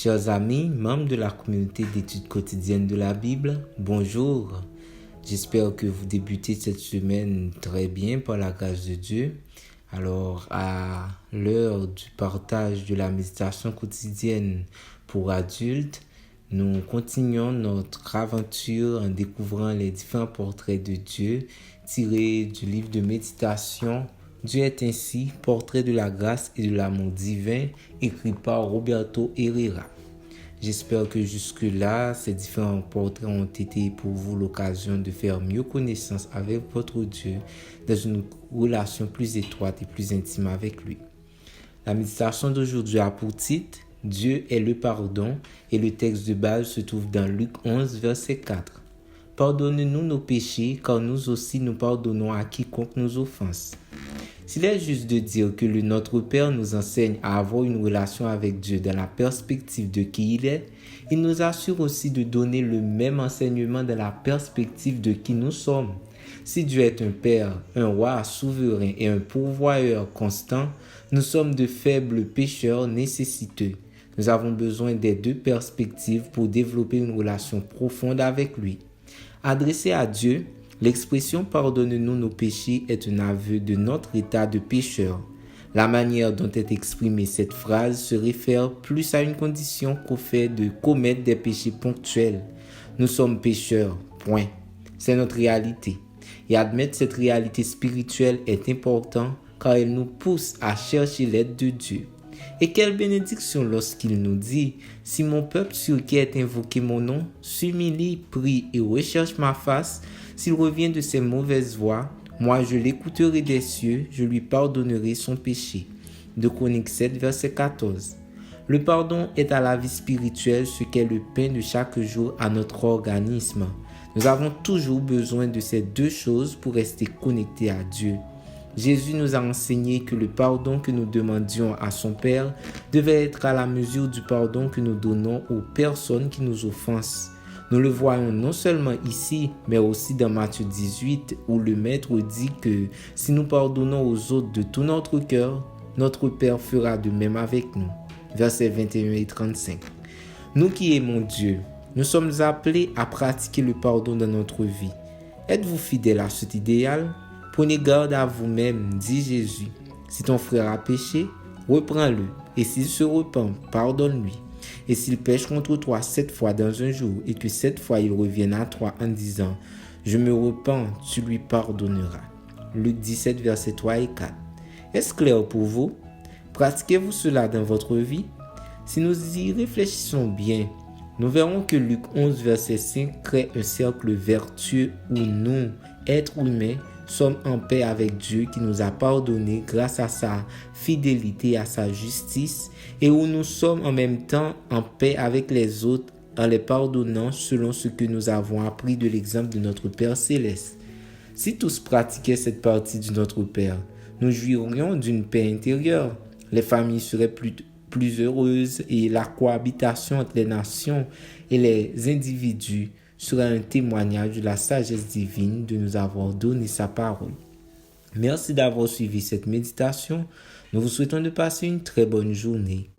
Chers amis, membres de la communauté d'études quotidiennes de la Bible, bonjour. J'espère que vous débutez cette semaine très bien par la grâce de Dieu. Alors, à l'heure du partage de la méditation quotidienne pour adultes, nous continuons notre aventure en découvrant les différents portraits de Dieu tirés du livre de méditation Dieu est ainsi, portrait de la grâce et de l'amour divin, écrit par Roberto Herrera. J'espère que jusque-là, ces différents portraits ont été pour vous l'occasion de faire mieux connaissance avec votre Dieu dans une relation plus étroite et plus intime avec lui. La méditation d'aujourd'hui a pour titre « Dieu est le pardon » et le texte de base se trouve dans Luc 11, verset 4. « Pardonne-nous nos péchés, car nous aussi nous pardonnons à quiconque nous offense. » S'il est juste de dire que le Notre Père nous enseigne à avoir une relation avec Dieu dans la perspective de qui il est, il nous assure aussi de donner le même enseignement dans la perspective de qui nous sommes. Si Dieu est un Père, un roi souverain et un pourvoyeur constant, nous sommes de faibles pécheurs nécessiteux. Nous avons besoin des deux perspectives pour développer une relation profonde avec lui. Adressé à Dieu, l'expression « pardonne-nous nos péchés » est un aveu de notre état de pécheur. La manière dont est exprimée cette phrase se réfère plus à une condition qu'au fait de commettre des péchés ponctuels. Nous sommes pécheurs, point. C'est notre réalité. Et admettre cette réalité spirituelle est important car elle nous pousse à chercher l'aide de Dieu. Et quelle bénédiction lorsqu'il nous dit « Si mon peuple sur qui est invoqué mon nom s'humilie, prie et recherche ma face, s'il revient de ses mauvaises voies, moi je l'écouterai des cieux, je lui pardonnerai son péché. » 2 Chroniques 7, verset 14. Le pardon est à la vie spirituelle ce qu'est le pain de chaque jour à notre organisme. Nous avons toujours besoin de ces deux choses pour rester connectés à Dieu. Jésus nous a enseigné que le pardon que nous demandions à son Père devait être à la mesure du pardon que nous donnons aux personnes qui nous offensent. Nous le voyons non seulement ici, mais aussi dans Matthieu 18, où le Maître dit que si nous pardonnons aux autres de tout notre cœur, notre Père fera de même avec nous. Versets 21 et 35. Nous qui aimons Dieu, nous sommes appelés à pratiquer le pardon dans notre vie. Êtes-vous fidèle à cet idéal? Prenez garde à vous-même, dit Jésus. Si ton frère a péché, reprends-le, et s'il se repent, pardonne-lui. Et s'il pêche contre toi 7 fois dans un jour, et que 7 fois il revienne à toi en disant « Je me repens », tu lui pardonneras. Luc 17, versets 3 et 4. Est-ce clair pour vous? Pratiquez-vous cela dans votre vie? Si nous y réfléchissons bien, nous verrons que Luc 11, verset 5 crée un cercle vertueux où nous, êtres humains, sommes en paix avec Dieu qui nous a pardonné grâce à sa fidélité et à sa justice et où nous sommes en même temps en paix avec les autres en les pardonnant selon ce que nous avons appris de l'exemple de notre Père Céleste. Si tous pratiquaient cette partie de notre Père, nous jouirions d'une paix intérieure. Les familles seraient plus heureuses et la cohabitation entre les nations et les individus sera un témoignage de la sagesse divine de nous avoir donné sa parole. Merci d'avoir suivi cette méditation. Nous vous souhaitons de passer une très bonne journée.